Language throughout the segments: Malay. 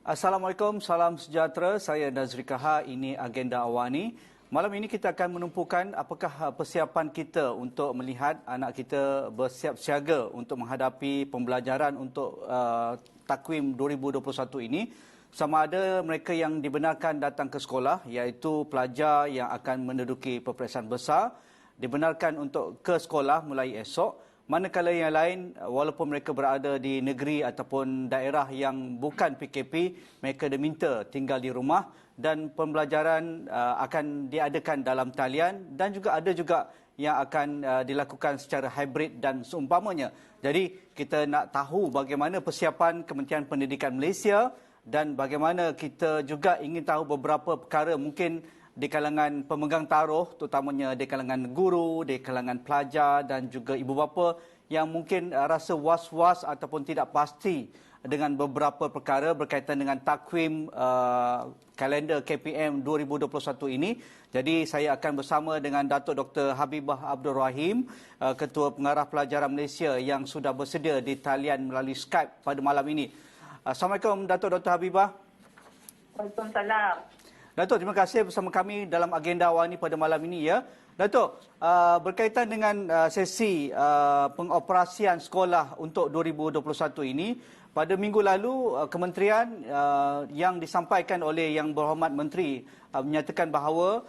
Assalamualaikum, salam sejahtera. Saya Nazri Kaha, ini Agenda Awani. Malam ini kita akan menumpukan apakah persiapan kita untuk melihat anak kita bersiap siaga untuk menghadapi pembelajaran untuk takwim 2021 ini. Sama ada mereka yang dibenarkan datang ke sekolah, iaitu pelajar yang akan menduduki peperiksaan besar, dibenarkan untuk ke sekolah mulai esok. Manakala yang lain, walaupun mereka berada di negeri ataupun daerah yang bukan PKP, mereka diminta tinggal di rumah dan pembelajaran akan diadakan dalam talian dan juga ada juga yang akan dilakukan secara hybrid dan seumpamanya. Jadi kita nak tahu bagaimana persiapan Kementerian Pendidikan Malaysia dan bagaimana kita juga ingin tahu beberapa perkara mungkin di kalangan pemegang taruh, terutamanya di kalangan guru, di kalangan pelajar dan juga ibu bapa yang mungkin rasa was-was ataupun tidak pasti dengan beberapa perkara berkaitan dengan takwim kalender KPM 2021 ini. Jadi saya akan bersama dengan Datuk Dr. Habibah Abdul Rahim, Ketua Pengarah Pelajaran Malaysia yang sudah bersedia di talian melalui Skype pada malam ini. Assalamualaikum Datuk Dr. Habibah. Waalaikumsalam. Datuk, terima kasih bersama kami dalam Agenda Awani pada malam ini ya. Datuk, berkaitan dengan sesi pengoperasian sekolah untuk 2021 ini, pada minggu lalu kementerian yang disampaikan oleh Yang Berhormat Menteri menyatakan bahawa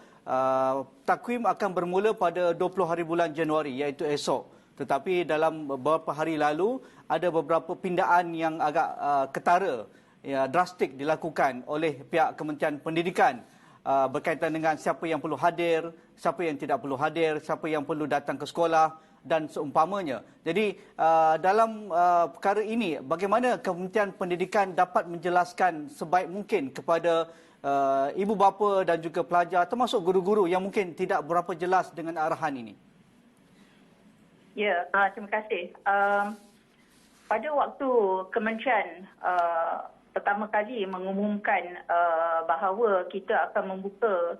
takwim akan bermula pada 20 hari bulan Januari iaitu esok. Tetapi dalam beberapa hari lalu ada beberapa pindaan yang agak ketara, drastik dilakukan oleh pihak Kementerian Pendidikan berkaitan dengan siapa yang perlu hadir, siapa yang tidak perlu hadir, siapa yang perlu datang ke sekolah dan seumpamanya. Jadi dalam perkara ini, bagaimana Kementerian Pendidikan dapat menjelaskan sebaik mungkin kepada ibu bapa dan juga pelajar termasuk guru-guru yang mungkin tidak berapa jelas dengan arahan ini? Ya, terima kasih. Pada waktu Kementerian pertama kali mengumumkan bahawa kita akan membuka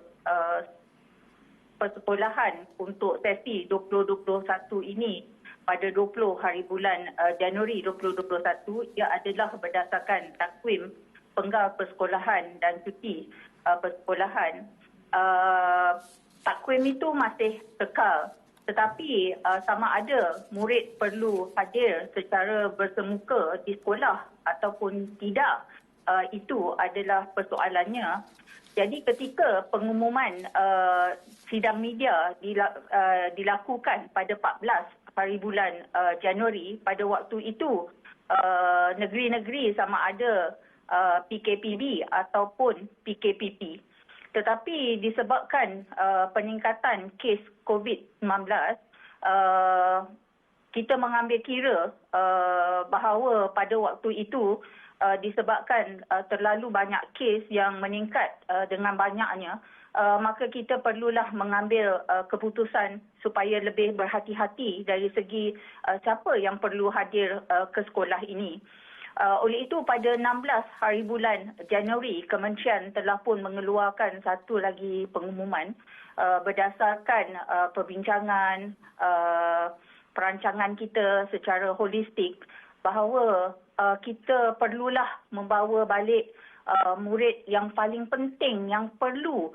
persekolahan untuk sesi 2021 ini pada 20 hari bulan Januari 2021, ia adalah berdasarkan takwim penggal persekolahan dan cuti persekolahan. Takwim itu masih kekal, tetapi sama ada murid perlu hadir secara bersemuka di sekolah ataupun tidak, itu adalah persoalannya. Jadi ketika pengumuman sidang media dilakukan pada 14 hari bulan Januari, pada waktu itu negeri-negeri sama ada PKPB ataupun PKPP. Tetapi disebabkan peningkatan kes COVID-19, kita mengambil kira bahawa pada waktu itu disebabkan terlalu banyak kes yang meningkat dengan banyaknya, maka kita perlulah mengambil keputusan supaya lebih berhati-hati dari segi siapa yang perlu hadir ke sekolah ini. Oleh itu pada 16 hari bulan Januari, Kementerian telah pun mengeluarkan satu lagi pengumuman berdasarkan perbincangan perancangan kita secara holistik bahawa kita perlulah membawa balik murid yang paling penting yang perlu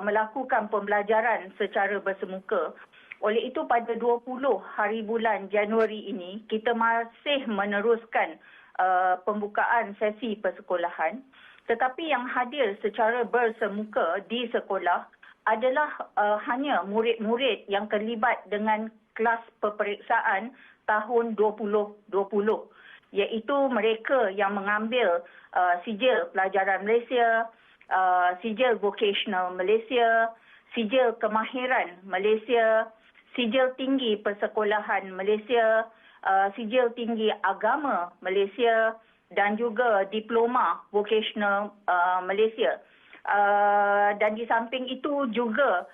melakukan pembelajaran secara bersemuka. Oleh itu pada 20 hari bulan Januari ini kita masih meneruskan pembukaan sesi persekolahan, tetapi yang hadir secara bersemuka di sekolah adalah hanya murid-murid yang terlibat dengan kelas peperiksaan tahun 2020, iaitu mereka yang mengambil sijil pelajaran Malaysia, sijil vocational Malaysia, sijil kemahiran Malaysia, sijil tinggi persekolahan Malaysia, sijil tinggi agama Malaysia dan juga diploma vocational Malaysia. Dan di samping itu juga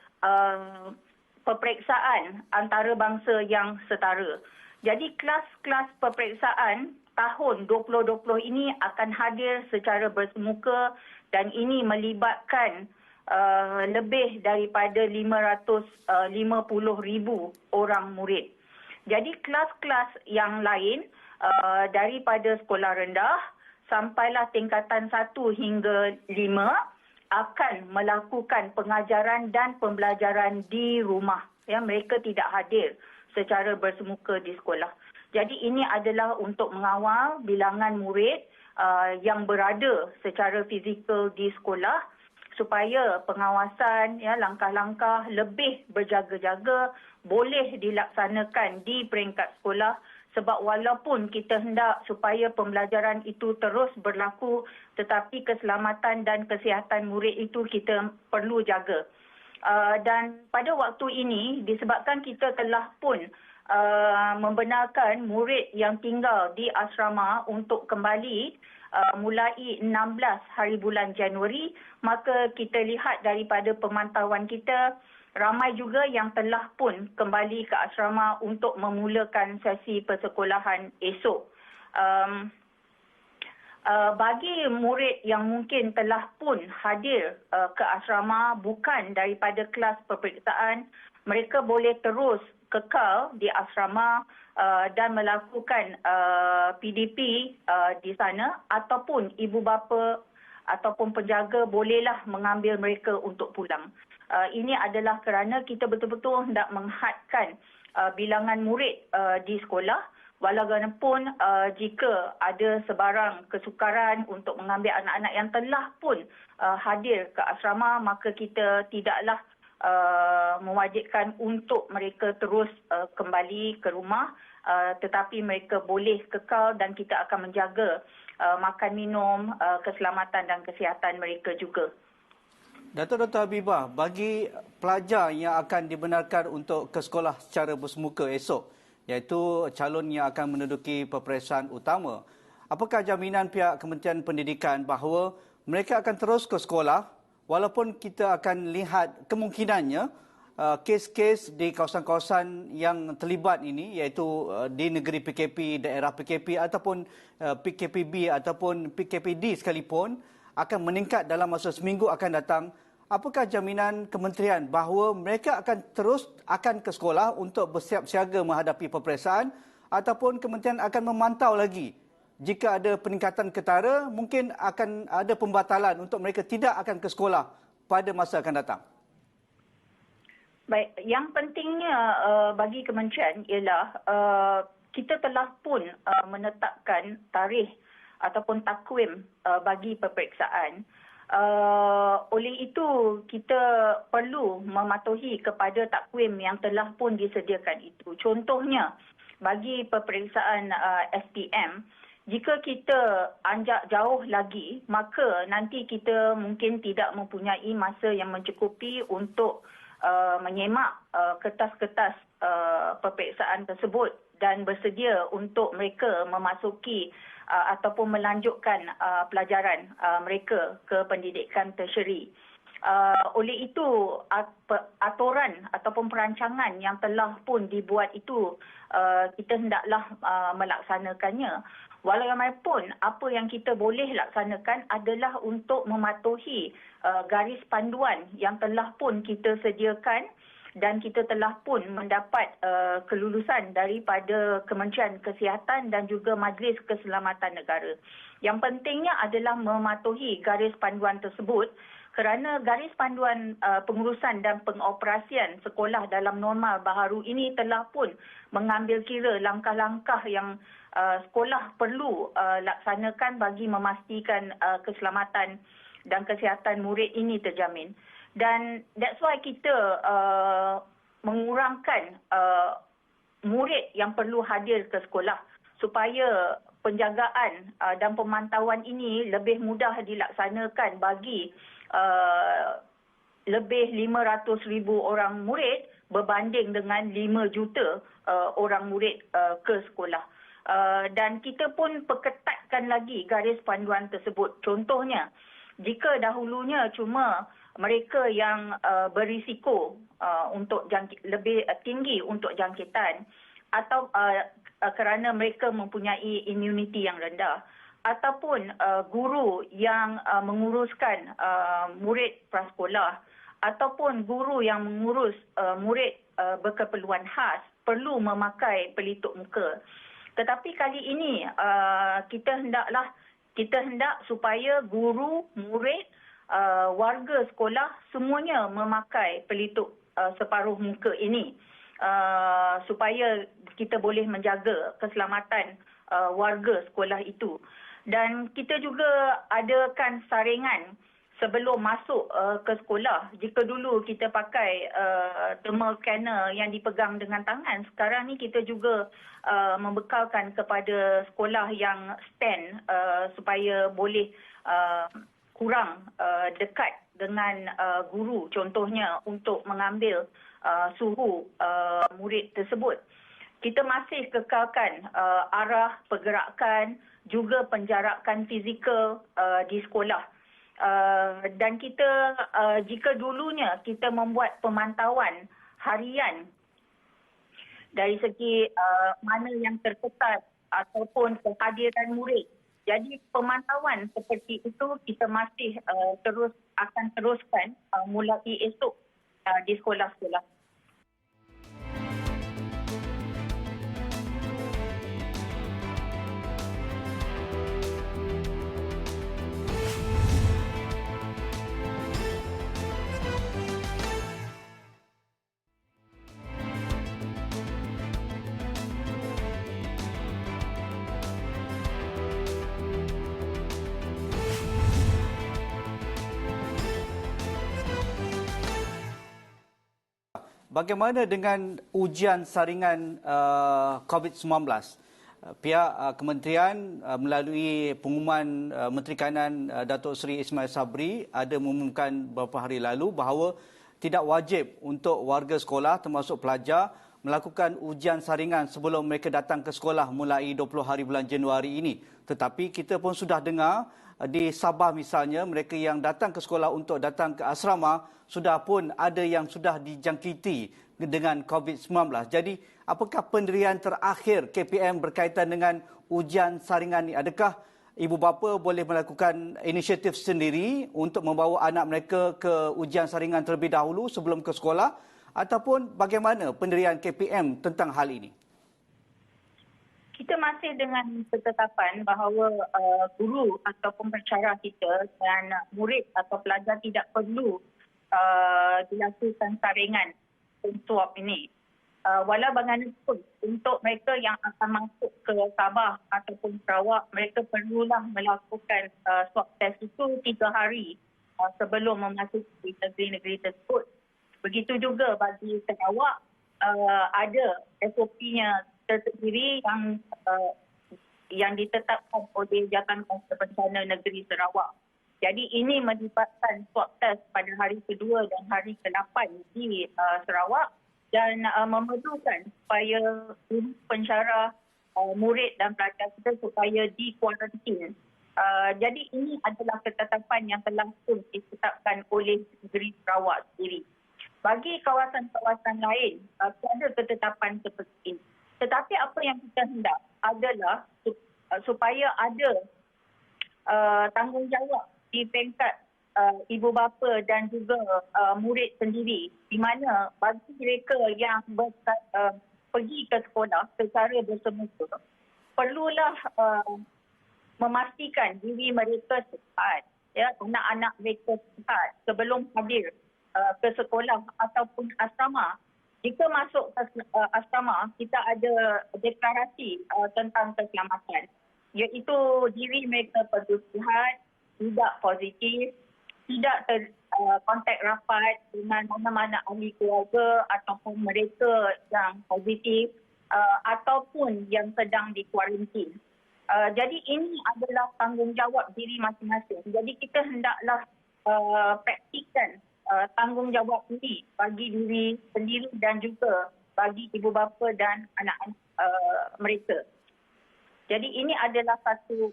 peperiksaan antarabangsa yang setara. Jadi kelas-kelas peperiksaan tahun 2020 ini akan hadir secara bersemuka dan ini melibatkan lebih daripada 550,000 orang murid. Jadi kelas-kelas yang lain daripada sekolah rendah sampailah tingkatan 1 hingga 5 akan melakukan pengajaran dan pembelajaran di rumah. Ya, mereka tidak hadir secara bersemuka di sekolah. Jadi ini adalah untuk mengawal bilangan murid yang berada secara fizikal di sekolah supaya pengawasan, ya, langkah-langkah lebih berjaga-jaga boleh dilaksanakan di peringkat sekolah, sebab walaupun kita hendak supaya pembelajaran itu terus berlaku, tetapi keselamatan dan kesihatan murid itu kita perlu jaga. Dan pada waktu ini disebabkan kita telah pun membenarkan murid yang tinggal di asrama untuk kembali mulai 16 hari bulan Januari, maka kita lihat daripada pemantauan kita, ramai juga yang telah pun kembali ke asrama untuk memulakan sesi persekolahan esok. Bagi murid yang mungkin telah pun hadir ke asrama bukan daripada kelas peperiksaan, mereka boleh terus kekal di asrama dan melakukan PDP di sana, ataupun ibu bapa ataupun penjaga bolehlah mengambil mereka untuk pulang. Ini adalah kerana kita betul-betul hendak menghadkan bilangan murid di sekolah. Walaupun jika ada sebarang kesukaran untuk mengambil anak-anak yang telah pun hadir ke asrama, maka kita tidaklah mewajibkan untuk mereka terus kembali ke rumah, tetapi mereka boleh kekal dan kita akan menjaga makan minum, keselamatan dan kesihatan mereka juga. Dr. Habibah, bagi pelajar yang akan dibenarkan untuk ke sekolah secara bersemuka esok, iaitu calon yang akan menduduki peperiksaan utama, apakah jaminan pihak Kementerian Pendidikan bahawa mereka akan terus ke sekolah walaupun kita akan lihat kemungkinannya kes-kes di kawasan-kawasan yang terlibat ini, iaitu di negeri PKP, daerah PKP ataupun PKPB ataupun PKPD sekalipun, akan meningkat dalam masa seminggu akan datang. Apakah jaminan kementerian bahawa mereka akan ke sekolah untuk bersiap siaga menghadapi peperiksaan, ataupun kementerian akan memantau lagi jika ada peningkatan ketara, mungkin akan ada pembatalan untuk mereka tidak akan ke sekolah pada masa akan datang? Baik, yang pentingnya bagi kementerian ialah kita telah pun menetapkan tarikh ataupun takwim bagi peperiksaan. Oleh itu, kita perlu mematuhi kepada takwim yang telah pun disediakan itu. Contohnya, bagi peperiksaan SPM, jika kita anjak jauh lagi, maka nanti kita mungkin tidak mempunyai masa yang mencukupi untuk menyemak kertas-kertas peperiksaan tersebut dan bersedia untuk mereka memasuki ataupun melanjutkan pelajaran mereka ke pendidikan tertiary. Oleh itu, aturan ataupun perancangan yang telah pun dibuat itu, kita hendaklah melaksanakannya. Walaupun apa yang kita boleh laksanakan adalah untuk mematuhi garis panduan yang telah pun kita sediakan, dan kita telah pun mendapat kelulusan daripada Kementerian Kesihatan dan juga Majlis Keselamatan Negara. Yang pentingnya adalah mematuhi garis panduan tersebut, kerana garis panduan pengurusan dan pengoperasian sekolah dalam normal baharu ini telah pun mengambil kira langkah-langkah yang sekolah perlu laksanakan bagi memastikan keselamatan dan kesihatan murid ini terjamin. Dan that's why kita mengurangkan murid yang perlu hadir ke sekolah supaya penjagaan dan pemantauan ini lebih mudah dilaksanakan bagi lebih 500,000 orang murid berbanding dengan 5 juta orang murid ke sekolah. Dan kita pun perketatkan lagi garis panduan tersebut. Contohnya, jika dahulunya cuma mereka yang berisiko untuk lebih tinggi untuk jangkitan, atau kerana mereka mempunyai imuniti yang rendah, ataupun guru yang menguruskan murid prasekolah, ataupun guru yang mengurus murid berkeperluan khas perlu memakai pelitup muka. Tetapi kali ini kita hendaklah kita hendak supaya guru, murid, warga sekolah semuanya memakai pelitup separuh muka ini supaya kita boleh menjaga keselamatan warga sekolah itu. Dan kita juga adakan saringan sebelum masuk ke sekolah. Jika dulu kita pakai thermal scanner yang dipegang dengan tangan, sekarang ni kita juga membekalkan kepada sekolah yang stand supaya boleh kurang dekat dengan guru, contohnya untuk mengambil suhu murid tersebut. Kita masih kekalkan arah pergerakan, juga penjarakan fizikal di sekolah. Dan kita jika dulunya kita membuat pemantauan harian dari segi mana yang terketat ataupun kehadiran murid. Jadi pemantauan seperti itu kita masih akan teruskan mulai esok di sekolah-sekolah. Bagaimana dengan ujian saringan COVID-19? Pihak kementerian melalui pengumuman Menteri Kanan Datuk Seri Ismail Sabri ada mengumumkan beberapa hari lalu bahawa tidak wajib untuk warga sekolah termasuk pelajar melakukan ujian saringan sebelum mereka datang ke sekolah mulai 20 hari bulan Januari ini. Tetapi kita pun sudah dengar di Sabah misalnya, mereka yang datang ke sekolah untuk datang ke asrama sudah pun ada yang sudah dijangkiti dengan COVID-19. Jadi, apakah pendirian terakhir KPM berkaitan dengan ujian saringan ini? Adakah ibu bapa boleh melakukan inisiatif sendiri untuk membawa anak mereka ke ujian saringan terlebih dahulu sebelum ke sekolah? Ataupun bagaimana pendirian KPM tentang hal ini? Kita masih dengan ketetapan bahawa guru ataupun pensyarah kita dan murid atau pelajar tidak perlu dilakukan saringan swab ini. Walau bagaimanapun, untuk mereka yang akan masuk ke Sabah ataupun Sarawak, mereka perlulah melakukan swab test itu 3 hari sebelum memasuki negeri-negeri tersebut. Begitu juga bagi Sarawak, ada SOP-nya tersendiri yang ditetapkan oleh Jatankuasa Bencana Negeri Sarawak. Jadi ini melibatkan swab test pada hari kedua dan hari ke-8 di Sarawak dan memerlukan supaya pensyarah, murid dan pelajar kita supaya dikuarantin. Jadi ini adalah ketetapan yang telah pun ditetapkan oleh Negeri Sarawak sendiri. Bagi kawasan-kawasan lain, ada ketetapan seperti ini. Tetapi apa yang kita hendak adalah supaya ada tanggungjawab di peringkat ibu bapa dan juga murid sendiri, di mana bagi mereka yang pergi ke sekolah secara bersama-sama perlulah memastikan diri mereka sihat, ya, anak-anak mereka sihat sebelum hadir ke sekolah ataupun asrama. Jika masuk ke asrama, kita ada deklarasi tentang keselamatan, iaitu diri mereka perlu sihat, tidak positif, tidak kontak rapat dengan mana-mana ahli keluarga ataupun mereka yang positif ataupun yang sedang dikuarantin. Jadi ini adalah tanggungjawab diri masing-masing. Jadi kita hendaklah praktikkan tanggungjawab ini bagi diri sendiri dan juga bagi ibu bapa dan anak-anak mereka. Jadi ini adalah satu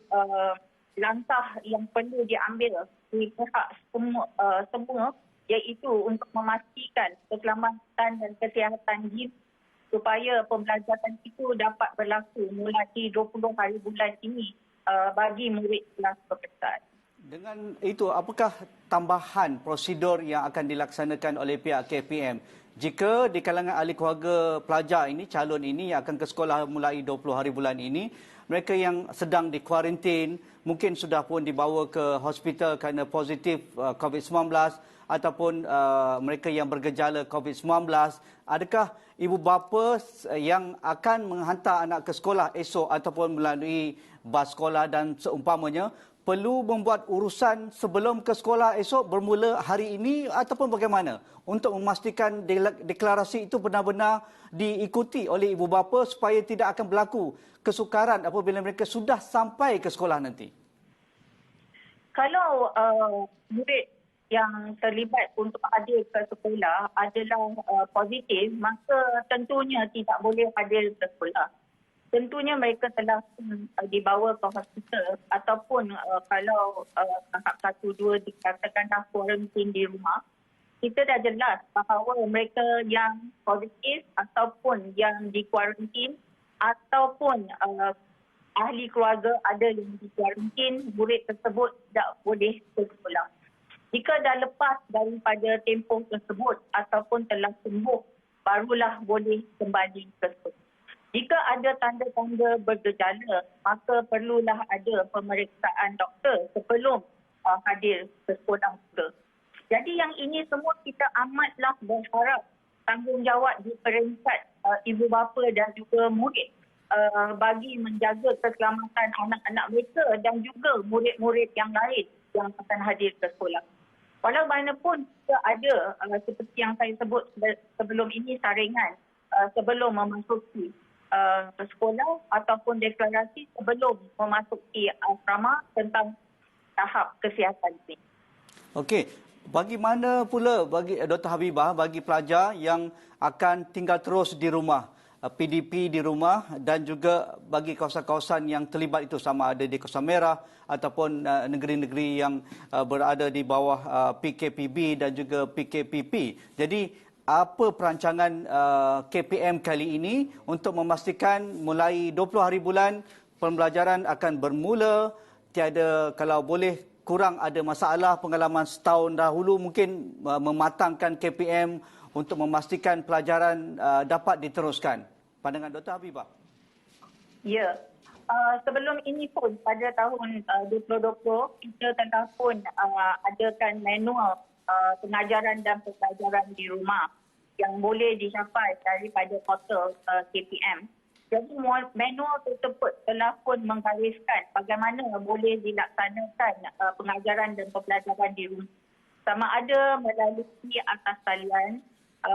langkah yang perlu diambil di pihak semua iaitu untuk memastikan keselamatan dan kesihatan diri supaya pembelajaran itu dapat berlaku mulai 20 hari bulan ini bagi murid kelas berkesan. Dengan itu, apakah tambahan prosedur yang akan dilaksanakan oleh pihak KPM jika di kalangan ahli keluarga pelajar ini, calon ini yang akan ke sekolah mulai 20 hari bulan ini, mereka yang sedang dikuarantin, mungkin sudah pun dibawa ke hospital kerana positif COVID-19 ataupun mereka yang bergejala COVID-19, adakah ibu bapa yang akan menghantar anak ke sekolah esok ataupun melalui bas sekolah dan seumpamanya perlu membuat urusan sebelum ke sekolah esok bermula hari ini ataupun bagaimana untuk memastikan deklarasi itu benar-benar diikuti oleh ibu bapa supaya tidak akan berlaku kesukaran apabila mereka sudah sampai ke sekolah nanti? Kalau murid yang terlibat untuk hadir ke sekolah adalah positif, maka tentunya tidak boleh hadir ke sekolah. Tentunya mereka telah dibawa ke hospital ataupun kalau tahap 1-2 dikatakanlah kuarantin di rumah, kita dah jelas bahawa mereka yang positif ataupun yang dikuarantin ataupun ahli keluarga ada yang dikuarantin, murid tersebut tidak boleh ke sekolah. Jika dah lepas daripada tempoh tersebut ataupun telah sembuh, barulah boleh kembali ke sekolah. Jika ada tanda-tanda bergejala, maka perlulah ada pemeriksaan doktor sebelum hadir ke sekolah juga. Jadi yang ini semua kita amatlah berharap tanggungjawab di peringkat ibu bapa dan juga murid bagi menjaga keselamatan anak-anak mereka dan juga murid-murid yang lain yang akan hadir ke sekolah. Walaupun kita ada seperti yang saya sebut sebelum ini saringan sebelum memasuki sekolah ataupun deklarasi sebelum memasuki asrama tentang tahap kesihatan ini. Okey, bagaimana pula bagi Dr. Habibah, bagi pelajar yang akan tinggal terus di rumah, PDP di rumah dan juga bagi kawasan-kawasan yang terlibat itu sama ada di kawasan merah ataupun negeri-negeri yang berada di bawah PKPB dan juga PKPP. Jadi apa perancangan KPM kali ini untuk memastikan mulai 20 hari bulan pembelajaran akan bermula, tiada kalau boleh kurang ada masalah pengalaman setahun dahulu mungkin mematangkan KPM untuk memastikan pelajaran dapat diteruskan. Pandangan Dr. Habibah. Ya. Sebelum ini pun pada tahun 2020 kita telah pun adakan manual pengajaran dan pembelajaran di rumah yang boleh dicapai daripada portal KPM. Jadi manual tersebut telah pun menggariskan bagaimana boleh dilaksanakan pengajaran dan pembelajaran di rumah. Sama ada melalui atas talian,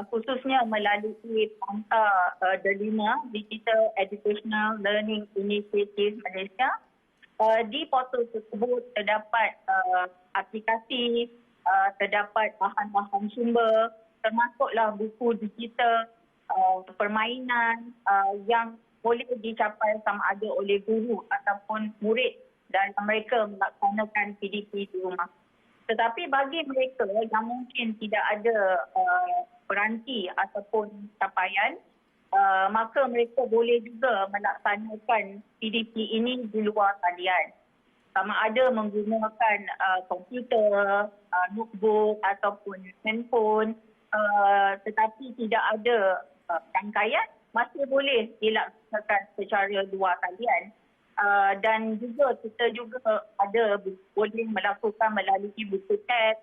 khususnya melalui Panta Delima Digital Educational Learning Initiative Malaysia. Di portal tersebut terdapat aplikasi, terdapat bahan-bahan sumber, termasuklah buku digital, permainan yang boleh dicapai sama ada oleh guru ataupun murid dan mereka melaksanakan PDP di rumah. Tetapi bagi mereka yang mungkin tidak ada peranti ataupun capaian, maka mereka boleh juga melaksanakan PDP ini di luar talian. Sama ada menggunakan komputer, notebook ataupun handphone, tetapi tidak ada rangkaian, masih boleh dilaksanakan secara luar talian. Dan juga kita juga ada boleh melakukan melalui buku teks,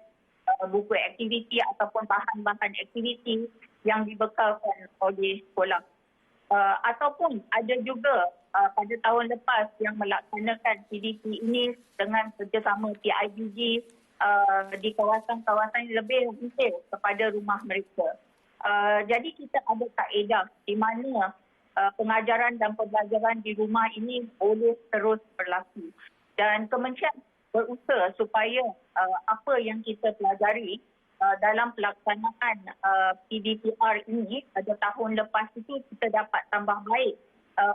buku aktiviti ataupun bahan-bahan aktiviti yang dibekalkan oleh sekolah. Ataupun ada juga pada tahun lepas yang melaksanakan PDP ini dengan kerjasama PIBG di kawasan-kawasan lebih detail kepada rumah mereka. Jadi kita ada kaedah di mana pengajaran dan pembelajaran di rumah ini boleh terus berlaku. Dan Kementerian berusaha supaya apa yang kita pelajari dalam pelaksanaan PDPR ini pada tahun lepas itu kita dapat tambah baik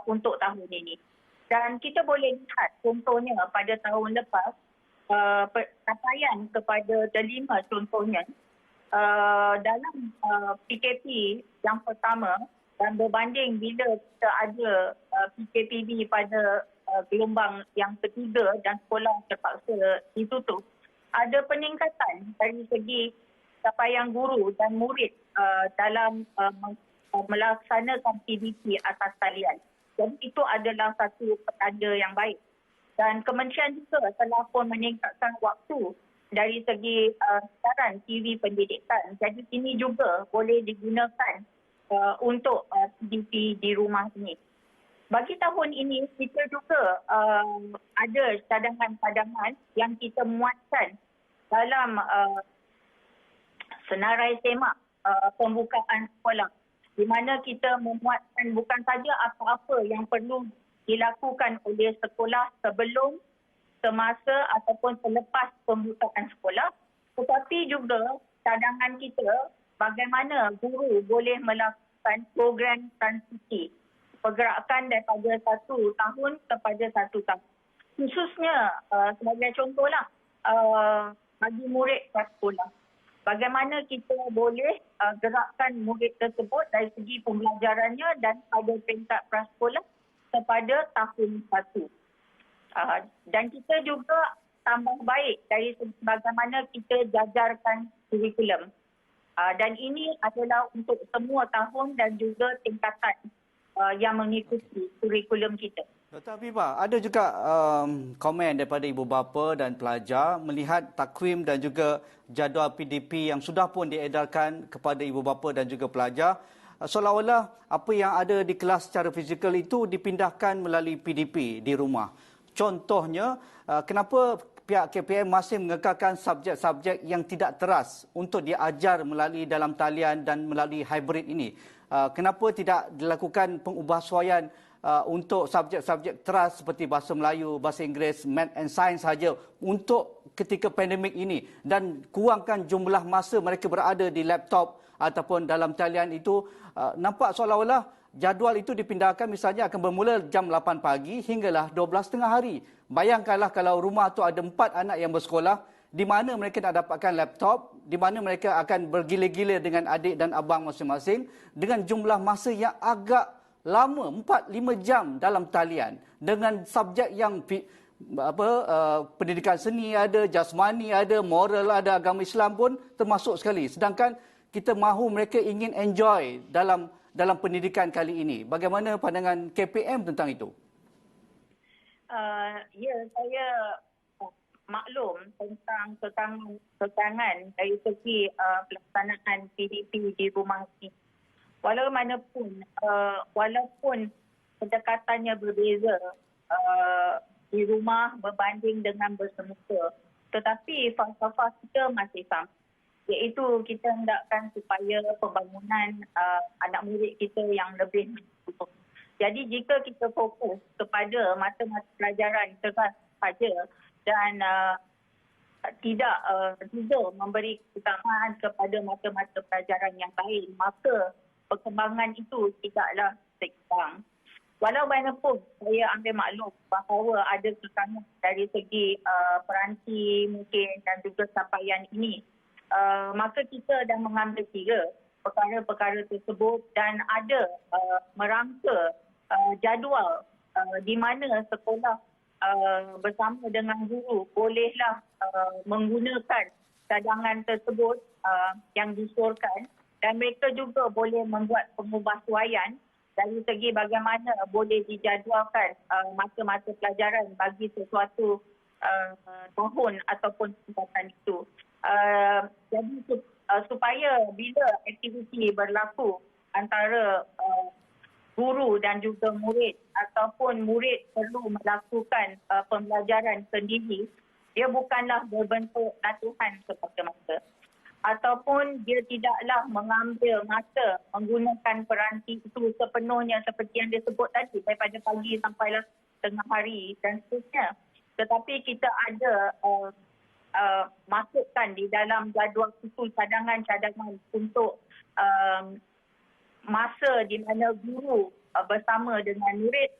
untuk tahun ini. Dan kita boleh lihat contohnya pada tahun lepas capaian kepada Delima contohnya dalam PKP yang pertama dan berbanding bila kita ada PKPB pada gelombang yang ketiga dan sekolah terpaksa ditutup, ada peningkatan dari segi capaian guru dan murid dalam melaksanakan PDP atas talian. Jadi itu adalah satu petanda yang baik. Dan kementerian juga telah pun meningkatkan waktu dari segi siaran TV pendidikan. Jadi ini juga boleh digunakan untuk PDP di rumah ini. Bagi tahun ini, kita juga ada cadangan-cadangan yang kita muatkan dalam senarai semak pembukaan sekolah, di mana kita memuatkan bukan saja apa-apa yang perlu dilakukan oleh sekolah sebelum, semasa ataupun selepas pembukaan sekolah, tetapi juga cadangan kita bagaimana guru boleh melakukan program transisi, pergerakan daripada 1 tahun kepada 1 tahun. Khususnya sebagai contohlah bagi murid prasekolah. Bagaimana kita boleh gerakkan murid tersebut dari segi pembelajarannya dan pada peringkat prasekolah kepada tahun 1. Dan kita juga tambah baik dari segi bagaimana kita jajarkan kurikulum. Dan ini adalah untuk semua tahun dan juga tingkatan yang mengikuti kurikulum kita. Dr. Habibah, ada juga komen daripada ibu bapa dan pelajar melihat takwim dan juga jadual PDP yang sudah pun diedarkan kepada ibu bapa dan juga pelajar, seolah-olah apa yang ada di kelas secara fizikal itu dipindahkan melalui PDP di rumah. Contohnya, kenapa pihak KPM masih mengekalkan subjek-subjek yang tidak teras untuk diajar melalui dalam talian dan melalui hybrid ini? Kenapa tidak dilakukan pengubahsuaian untuk subjek-subjek teras seperti bahasa Melayu, bahasa Inggeris, Math and Science saja untuk ketika pandemik ini, dan kurangkan jumlah masa mereka berada di laptop ataupun dalam talian itu? Nampak seolah-olah jadual itu dipindahkan, misalnya akan bermula jam 8 pagi hinggalah 12 tengah hari. Bayangkanlah kalau rumah tu ada 4 anak yang bersekolah, di mana mereka nak dapatkan laptop, di mana mereka akan bergila-gila dengan adik dan abang masing-masing dengan jumlah masa yang agak lama, 4-5 jam dalam talian, dengan subjek yang pendidikan seni ada, jasmani ada, moral ada, agama Islam pun termasuk sekali. Sedangkan kita mahu mereka ingin enjoy dalam pendidikan kali ini. Bagaimana pandangan KPM tentang itu? Ya, saya maklum tentang kekangan dari segi pelaksanaan PDP di rumah ini. Walaupun pendekatannya berbeza di rumah berbanding dengan bersemuka, tetapi falsafah kita masih sama, iaitu kita hendakkan supaya pembangunan anak murid kita yang lebih menyeluruh. Jadi jika kita fokus kepada mata-mata pelajaran teras saja dan tidak juga memberi keutamaan kepada mata-mata pelajaran yang lain, maka perkembangan itu tidaklah seimbang. Walau bagaimanapun, saya ambil maklum bahawa ada kekangan dari segi peranti mungkin dan juga capaian ini. Maka kita dah mengambil kira perkara-perkara tersebut dan ada merangka jadual di mana sekolah bersama dengan guru bolehlah menggunakan cadangan tersebut yang disorkan, dan mereka juga boleh membuat pengubahsuaian dari segi bagaimana boleh dijadualkan mata-mata pelajaran bagi sesuatu tahun ataupun tingkatan itu. Jadi supaya bila aktiviti berlaku antara guru dan juga murid, ataupun murid perlu melakukan pembelajaran sendiri, dia bukanlah berbentuk latihan semata-mata, ataupun dia tidaklah mengambil masa menggunakan peranti itu sepenuhnya seperti yang disebut tadi, daripada pagi sampailah tengah hari dan seterusnya. Tetapi kita ada masukkan di dalam jadual itu cadangan-cadangan untuk masa di mana guru bersama dengan murid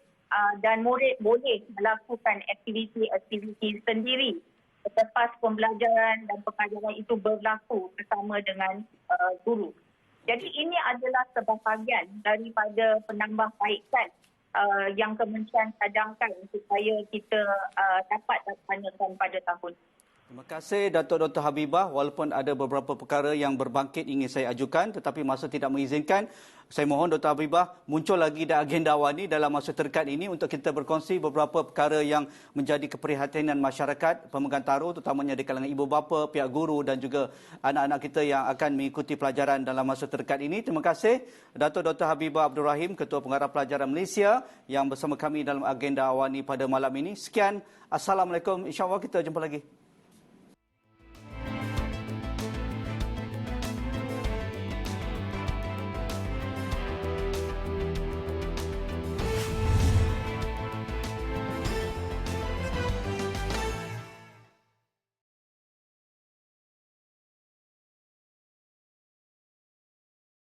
dan murid boleh melakukan aktiviti-aktiviti sendiri selepas pembelajaran dan pengajaran itu berlaku bersama dengan guru. Jadi ini adalah sebahagian daripada penambahbaikan yang kementerian cadangkan supaya kita dapat laksanakan pada tahun. Terima kasih Datuk Dr. Habibah. Walaupun ada beberapa perkara yang berbangkit ingin saya ajukan tetapi masa tidak mengizinkan, saya mohon Dr. Habibah muncul lagi di agenda awani dalam masa terdekat ini untuk kita berkongsi beberapa perkara yang menjadi keprihatinan masyarakat pemegang taruh, terutamanya di kalangan ibu bapa, pihak guru dan juga anak-anak kita yang akan mengikuti pelajaran dalam masa terdekat ini. Terima kasih Datuk Dr. Habibah Abdul Rahim, Ketua Pengarah Pelajaran Malaysia yang bersama kami dalam agenda awani pada malam ini. Sekian, Assalamualaikum. InsyaAllah kita jumpa lagi.